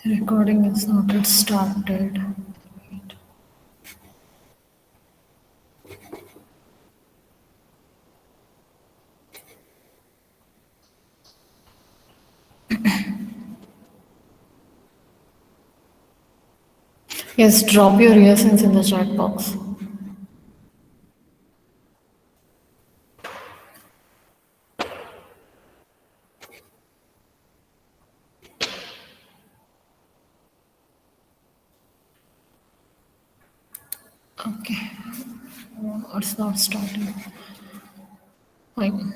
Recording is not yet started. Yes, drop your reasons in the chat box. Okay, it's not starting. Fine.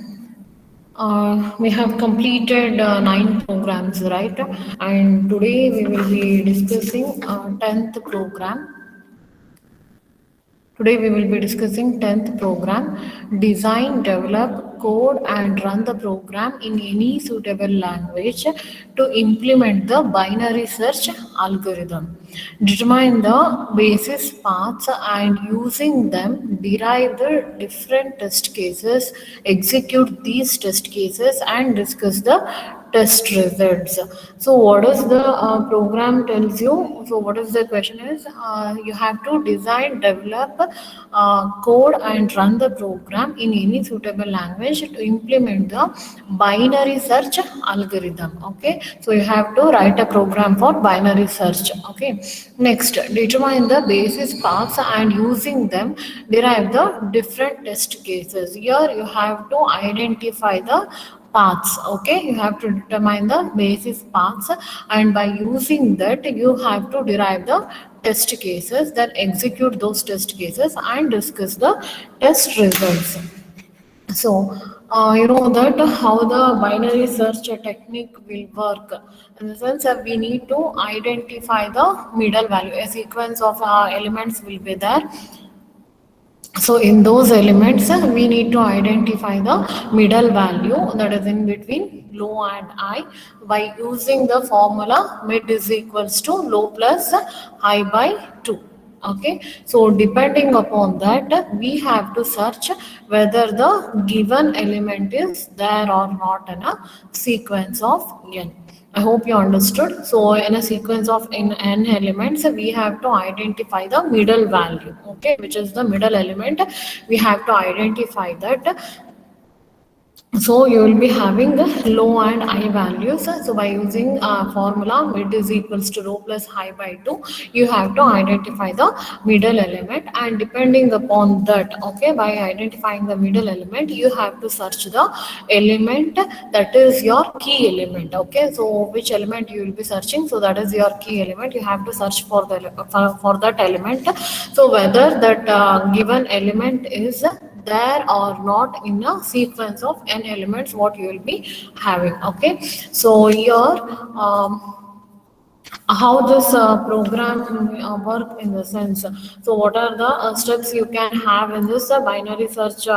We have completed 9 programs, right? And today we will be discussing 10th program. Today we will be discussing 10th program, design, develop, code and run the program in any suitable language to implement the binary search algorithm. Determine the basis paths and using them derive the different test cases, execute these test cases and discuss the test results. So what is the program tells you? So what is the question is, you have to design, develop, code and run the program in any suitable language to implement the binary search algorithm. Okay, so you have to write a program for binary search. Okay, next, determine the basis paths and using them derive the different test cases. Here you have to identify the paths. Okay, you have to determine the basis paths and by using that you have to derive the test cases, then execute those test cases and discuss the test results. So you know that how the binary search technique will work, in the sense that we need to identify the middle value. A sequence of elements will be there. So in those elements, we need to identify the middle value that is in between low and high by using the formula mid is equals to low plus high by 2. Okay, so depending upon that, we have to search whether the given element is there or not in a sequence of n. I hope you understood. So in a sequence of in n elements, we have to identify the middle value, okay, which is the middle element. We have to identify that. So you will be having the low and high values. So by using formula mid is equals to low plus high by 2, you have to identify the middle element, and depending upon that, okay, by identifying the middle element, you have to search the element that is your key element. Okay, so which element you will be searching? So that is your key element. You have to search for the for that element. So whether that given element is there or not in a sequence of n elements what you will be having. Okay, so here how this program work in the sense, so what are the steps you can have in this binary search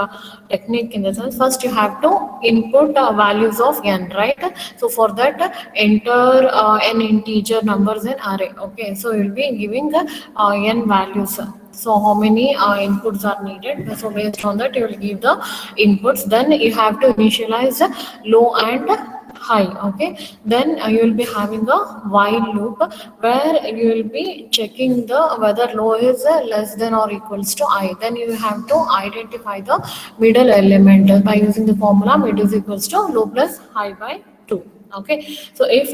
technique? In the sense, first you have to input values of n, right? So for that, enter n integer numbers in array. Okay, so you'll be giving n values. So how many inputs are needed? So based on that, you will give the inputs. Then you have to initialize low and high. Okay, then you will be having a while loop where you will be checking the whether low is less than or equals to I. Then you have to identify the middle element by using the formula mid is equals to low plus high by 2. Okay, so if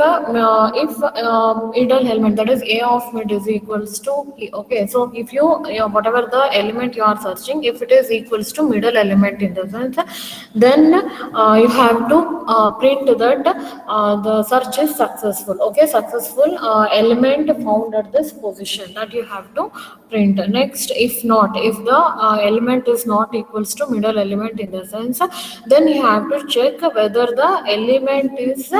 middle element, that is a of mid is equals to e, okay, so if you, whatever the element you are searching, if it is equals to middle element in the sense, then you have to print that the search is successful. Okay, successful element found at this position, that you have to print. Next, if not, if the element is not equals to middle element in the sense, then you have to check whether the element is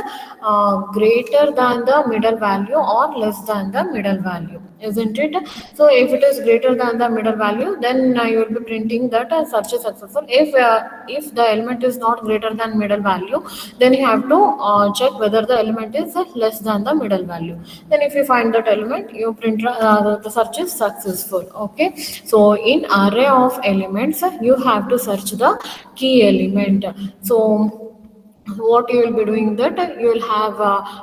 greater than the middle value or less than the middle value, isn't it? So if it is greater than the middle value, then you will be printing that search is successful. If the element is not greater than middle value, then you have to check whether the element is less than the middle value. Then if you find that element, you print the search is successful. Okay, so in array of elements, you have to search the key element. So what you will be doing, that you will have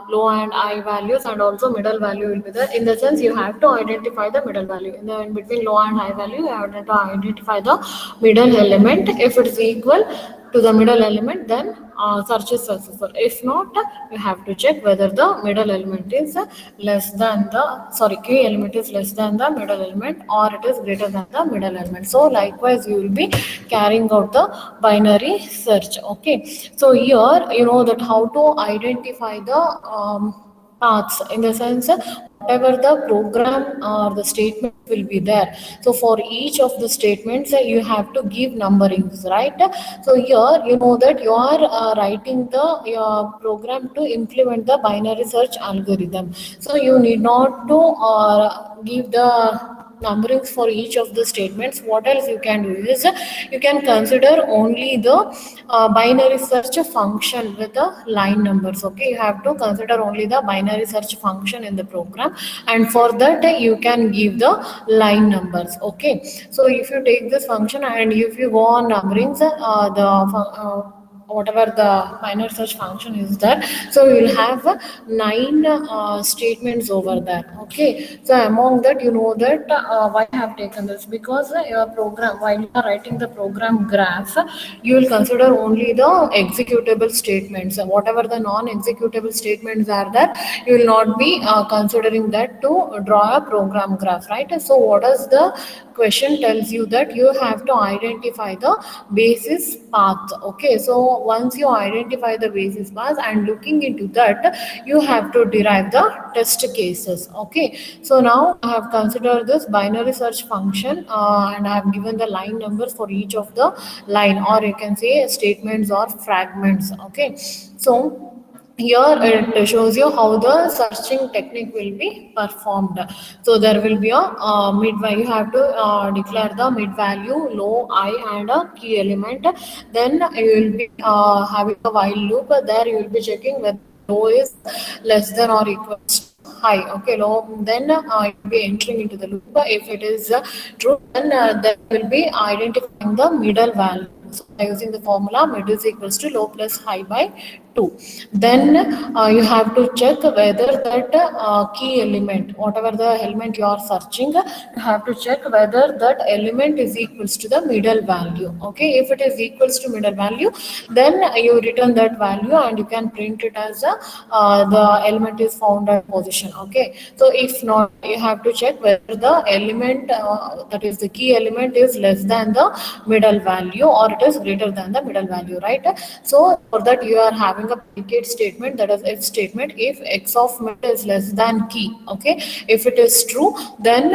low and high values, and also middle value will be there. In the sense, you have to identify the middle value in between low and high value. You have to identify the middle element. If it is equal to the middle element, then search is successful. If not, you have to check whether the middle element is less than the, sorry, key element is less than the middle element, or it is greater than the middle element. So likewise, you will be carrying out the binary search. Okay, so here you know that how to identify the paths, in the sense whatever the program or the statement will be there. So for each of the statements, you have to give numberings, right? So here you know that you are writing the your program to implement the binary search algorithm. So you need not to give the numberings for each of the statements. What else you can do is, you can consider only the binary search function with the line numbers. Okay, you have to consider only the binary search function in the program, and for that you can give the line numbers. Okay, so if you take this function and if you go on numberings, whatever the binary search function is there, so you'll have 9 statements over there. Okay, so among that, you know that why I have taken this, because your program, while you are writing the program graph, you will consider only the executable statements. Whatever the non-executable statements are there, you will not be considering that to draw a program graph, right? So what is the question tells you, that you have to identify the basis path. Okay, so once you identify the basis path, and looking into that, you have to derive the test cases. Okay, so now I have considered this binary search function, and I have given the line numbers for each of the line, or you can say statements or fragments. Okay, so here it shows you how the searching technique will be performed. So there will be a mid value. You have to declare the mid value, low, high, and a key element. Then you will be having a while loop. There you will be checking whether low is less than or equal to high. Okay, low. Then you will be entering into the loop. If it is true, then you will be identifying the middle value. So by using the formula, mid is equals to low plus high by 2. Then you have to check whether that key element, whatever the element you are searching, you have to check whether that element is equals to the middle value. Okay, if it is equals to middle value, then you return that value, and you can print it as the element is found at position. Okay, so if not, you have to check whether the element, that is the key element, is less than the middle value, or it is greater than the middle value, right? So for that, you are having a predicate statement, that is if statement, if x of mid is less than key. Okay, if it is true, then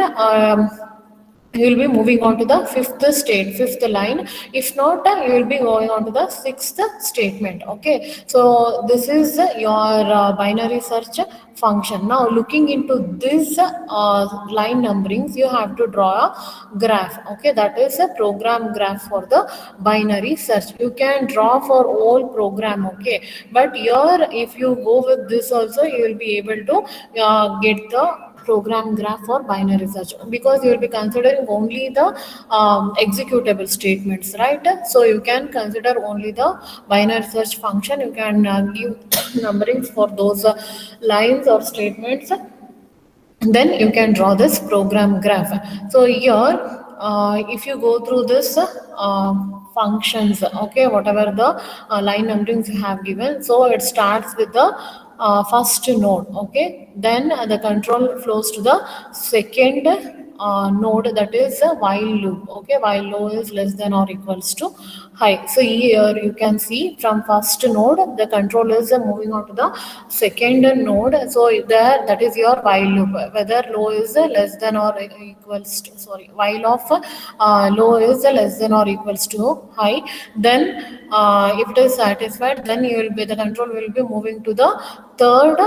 you will be moving on to the fifth line. If not, you will be going on to the sixth statement. Okay, so this is your binary search function. Now looking into this line numberings, you have to draw a graph. Okay, that is a program graph for the binary search. You can draw for all program. Okay, but here if you go with this also, you will be able to get the program graph for binary search, because you will be considering only the executable statements, right? So you can consider only the binary search function. You can give numberings for those lines or statements, then you can draw this program graph. So here if you go through this functions, okay, whatever the line numberings you have given, so it starts with the first node. Okay, then the control flows to the second node, that is a while loop. Okay, while low is less than or equals to high. So here you can see from first node, the control is moving on to the second node. So there, that is your while loop, whether low is less than or equals to, sorry, while of low is less than or equals to high. Then if it is satisfied, then you will be, the control will be moving to the third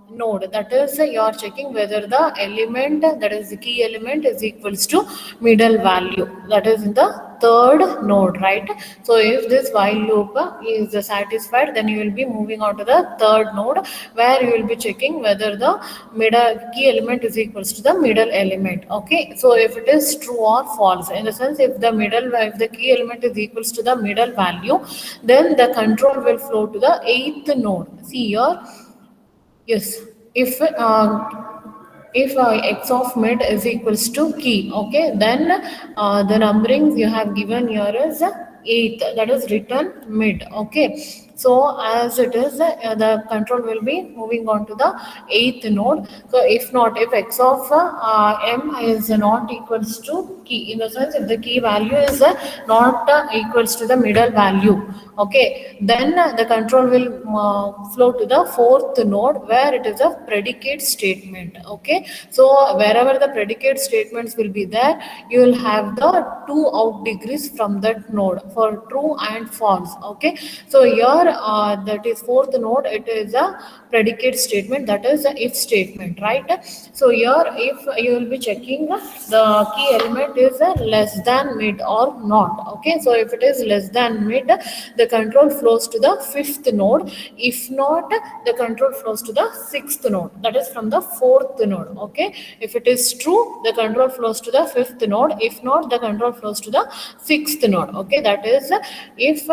node, that is you are checking whether the element, that is the key element, is equals to middle value, that is in the third node, right? So if this while loop is satisfied, then you will be moving on to the third node, where you will be checking whether the middle key element is equals to the middle element. Okay, so if it is true or false, in the sense if the key element is equals to the middle value, then the control will flow to the eighth node. See here, yes, if x of mid is equals to key, okay, then the numberings you have given here is 8, that is written mid. Okay, so as it is, the control will be moving on to the eighth node. So if not, if x of m is not equals to key, in the sense if the key value is not equals to the middle value, okay, then the control will flow to the fourth node, where it is a predicate statement. Okay, so wherever the predicate statements will be there, you will have the two out degrees from that node for true and false. Okay, so here that is fourth node, it is a predicate statement, that is a if statement, right? So here if you will be checking the key element is less than mid or not. Okay, so if it is less than mid, the control flows to the fifth node. If not, the control flows to the sixth node, that is from the fourth node. Okay, if it is true, the control flows to the fifth node. If not, the control flows to the sixth node. Okay, that is if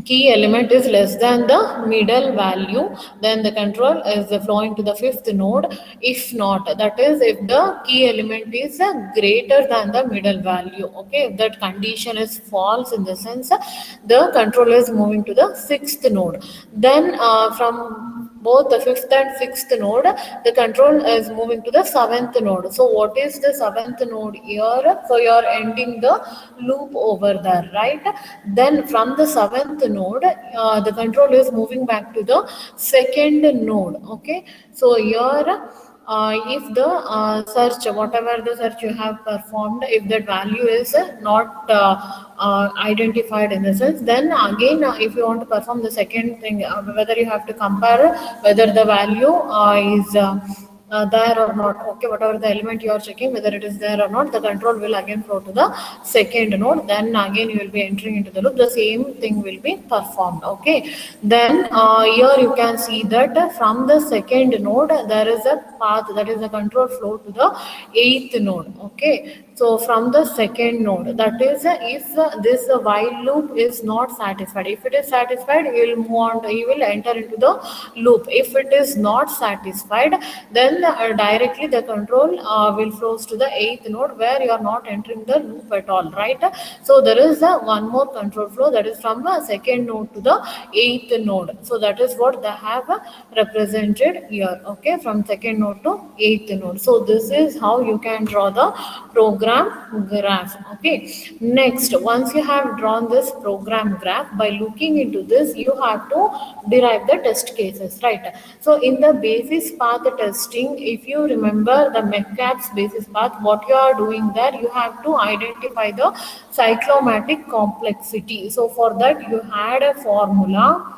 key element is less than the middle value, then the control is flowing to the fifth node. If not, that is if the key element is greater than the middle value. Okay, if that condition is false, in the sense the control is moving to the sixth node. Then from both the fifth and sixth node, the control is moving to the seventh node. So what is the seventh node here? So you are ending the loop over there, right? Then from the seventh node, the control is moving back to the second node. Okay, so here if the search, whatever the search you have performed, if that value is not identified, in the sense, then again if you want to perform the second thing, whether you have to compare whether the value is there or not. Okay, whatever the element you are checking, whether it is there or not, the control will again flow to the second node. Then again you will be entering into the loop, the same thing will be performed. Okay, then here you can see that from the second node there is a path, that is the control flow to the eighth node. Okay, so from the second node, that is if this while loop is not satisfied. If it is satisfied, you will move on, you will enter into the loop. If it is not satisfied, then directly the control will flows to the eighth node, where you are not entering the loop at all, right? So there is one more control flow, that is from the second node to the eighth node. So that is what they have represented here. Okay, from second node to eighth node. So this is how you can draw the program graph. Okay, next, once you have drawn this program graph, by looking into this, you have to derive the test cases, right? So in the basis path testing, if you remember the MECAPS basis path, what you are doing there, you have to identify the cyclomatic complexity. So for that you had a formula,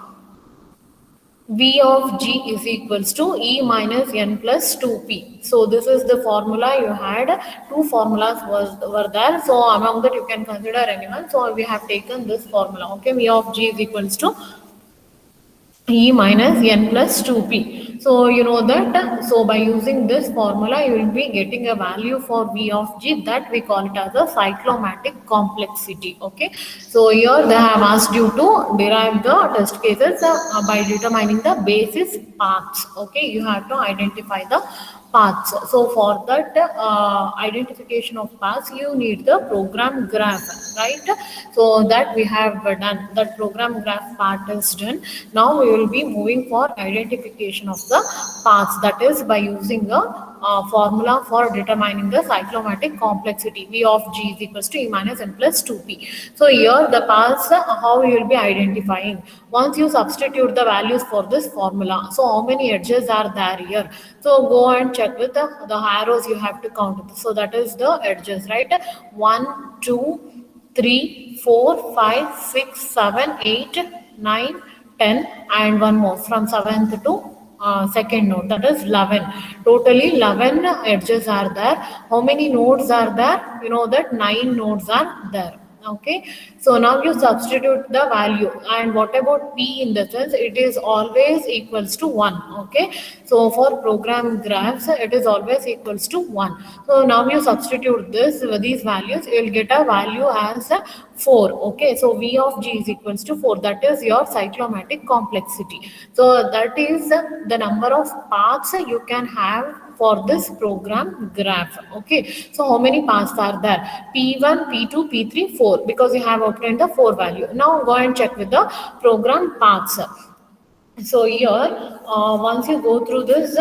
V of G is equals to E minus N plus 2P. So this is the formula you had. Two formulas were there. So among that you can consider anyone. So we have taken this formula. Okay, V of G is equals to E minus N plus 2P. So you know that, so by using this formula, you will be getting a value for V of G, that we call it as a cyclomatic complexity. Okay, so here they have asked you to derive the test cases by determining the basis paths. Okay, you have to identify the paths. So for that identification of paths, you need the program graph, right? So that we have done, that program graph part is done. Now we will be moving for identification of the paths, that is by using a formula for determining the cyclomatic complexity. V of G is equals to E minus N plus 2P. So here the paths, how you will be identifying. Once you substitute the values for this formula, so how many edges are there here? So go and check with the arrows you have to count. So that is the edges, right? 1, 2, 3, 4, 5, 6, 7, 8, 9, 10, and one more from 7th to second node, that is 11. Totally 11 edges are there. How many nodes are there? You know that 9 nodes are there. Okay, so now you substitute the value, and what about p? In the sense it is always equals to 1. Okay, so for program graphs it is always equals to 1. So now you substitute these values, you will get a value as 4. Okay, so v of g is equals to 4. That is your cyclomatic complexity. So that is the number of paths you can have for this program graph. Okay, so how many paths are there? P1, P2, P3, 4, because you have obtained the 4 value. Now go and check with the program paths. So here, once you go through this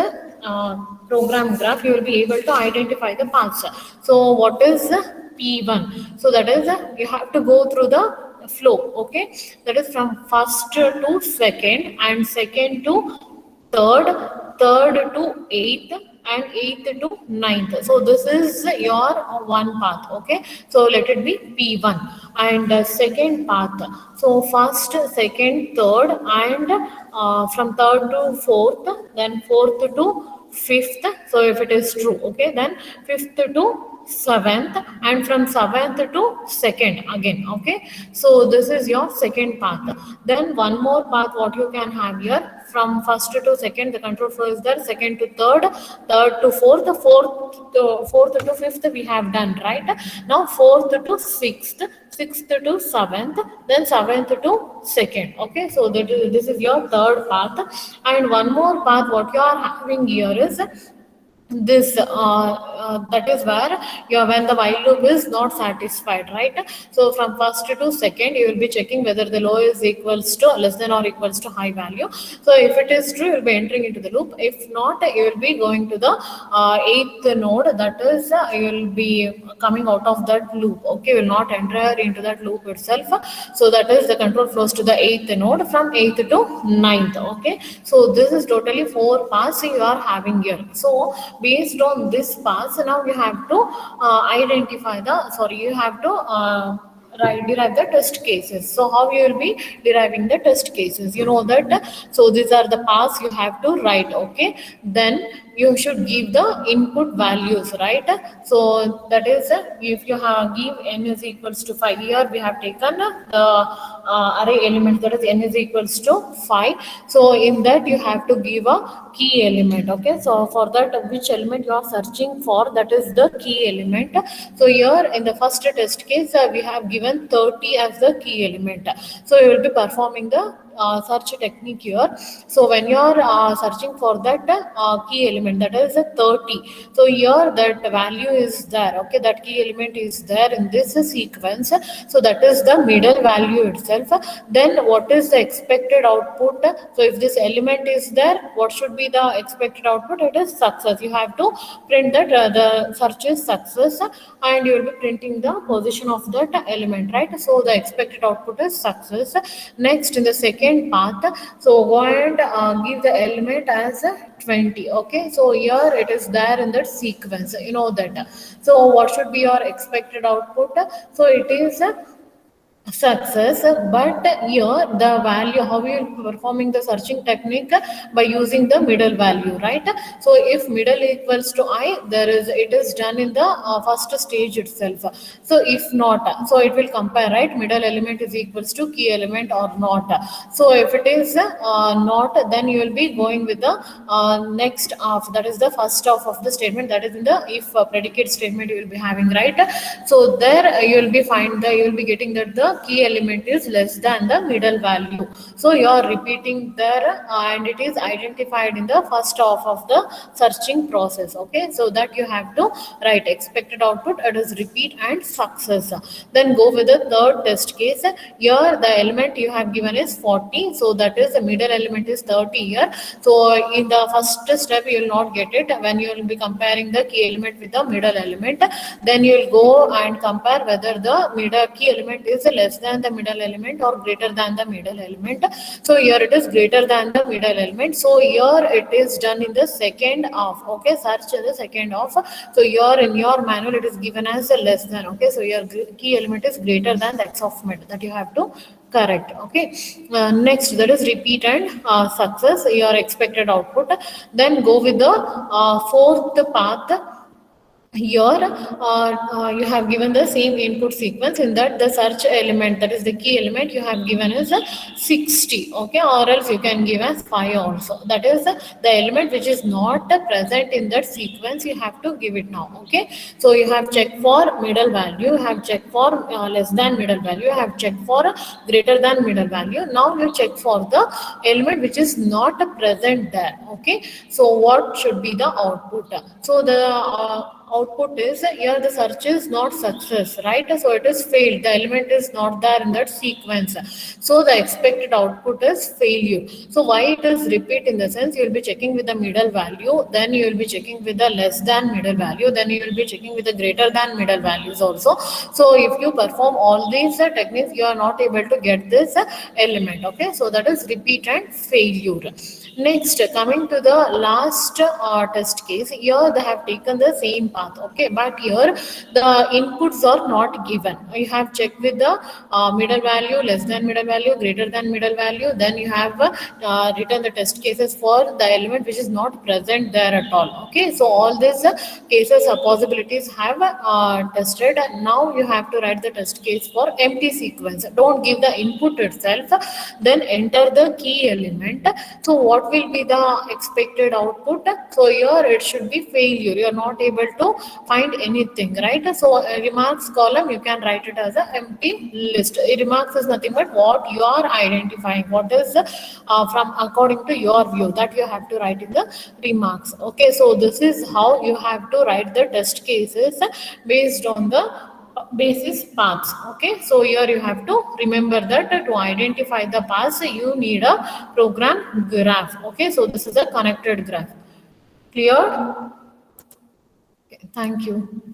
program graph, you will be able to identify the paths. So what is P1? So that is you have to go through the flow. Okay, that is from first to second, and second to third, third to eighth, and eighth to ninth. So this is your one path. Okay, so let it be P1. And second path, so first, second, third, and from third to fourth, then fourth to fifth. So if it is true, okay, then fifth to seventh, and from seventh to second again. Okay, so this is your second path. Then one more path what you can have here, from first to second the control flow is there, second to third, third to fourth, fourth to fifth we have done, right? Now fourth to sixth, sixth to seventh, then seventh to second. Okay, so this is your third path. And one more path what you are having here is this that is where when the while loop is not satisfied, right? So from first to second you will be checking whether the low is equals to less than or equals to high value. So if it is true, you will be entering into the loop. If not, you will be going to the eighth node, that is you will be coming out of that loop. Okay, you will not enter into that loop itself. So that is the control flows to the eighth node, from eighth to ninth. Okay, so this is totally 4 paths you are having here. So based on this path, now you have to you have to derive the test cases. So how you will be deriving the test cases, you know that. So these are the paths you have to write. Okay, then you should give the input values, right? So that is if you have give n is equals to 5, here we have taken the array element, that is n is equals to 5. So in that you have to give a key element. Okay, so for that which element you are searching for, that is the key element. So here in the first test case we have given 30 as the key element. So you will be performing the search technique here. So when you are searching for that key element, that is 30, so here that value is there. Okay, that key element is there in this sequence, so that is the middle value itself. Then what is the expected output? So if this element is there, what should be the expected output? It is success. You have to print that the search is success, and you will be printing the position of that element, right? So the expected output is success. Next, in the second path, so go and give the element as 20. Okay, so here it is there in that sequence, you know that. So what should be your expected output? So it is success, but here the value, how you are performing the searching technique? By using the middle value, right? So if middle equals to I, it is done in the first stage itself. So if not, so it will compare, right? Middle element is equals to key element or not. So if it is not, then you will be going with the next half, that is the first half of the statement, that is in the if predicate statement you will be having, right? So there you will be getting that the key element is less than the middle value. So you are repeating there, and it is identified in the first half of the searching process. Okay, so that you have to write expected output, it is repeat and success. Then go with the third test case. Here the element you have given is 40, so that is the middle element is 30 here. So in the first step you will not get it. When you will be comparing the key element with the middle element, then you will go and compare whether the middle key element is less than the middle element or greater than the middle element. So here it is greater than the middle element. So here it is done in the second half. Okay, search in the second half. So here in your manual it is given as a less than. Okay, so your key element is greater than the x of mid, that you have to correct. Okay, next, that is repeat and success, your expected output. Then go with the fourth path. Here you have given the same input sequence. In that the search element, that is the key element, you have given as a 60, okay, or else you can give as 5 also. That is the element which is not present in that sequence, you have to give it now. Okay, so you have checked for middle value, you have checked for less than middle value, you have checked for greater than middle value. Now you check for the element which is not present there. Okay, so what should be the output? So the output is here the search is not success, right? So it is failed, the element is not there in that sequence, so the expected output is failure. So why it is repeat? In the sense, you will be checking with the middle value, then you will be checking with the less than middle value, then you will be checking with the greater than middle values also. So if you perform all these techniques, you are not able to get this element. Okay, so that is repeat and failure. Next, coming to the last test case, here they have taken the same path, okay, but here the inputs are not given. You have checked with the middle value, less than middle value, greater than middle value, then you have written the test cases for the element which is not present there at all. Okay, so all these cases or possibilities have tested, and now you have to write the test case for empty sequence. Don't give the input itself, then enter the key element. So what will be the expected output? So here it should be failure, you are not able to find anything, right? So remarks column, you can write it as an empty list. Remarks is nothing but what you are identifying, what is from according to your view, that you have to write in the remarks. Okay, so this is how you have to write the test cases based on the basis paths. Okay, so here you have to remember that to identify the paths you need a program graph. Okay, so this is a connected graph. Clear? Okay, thank you.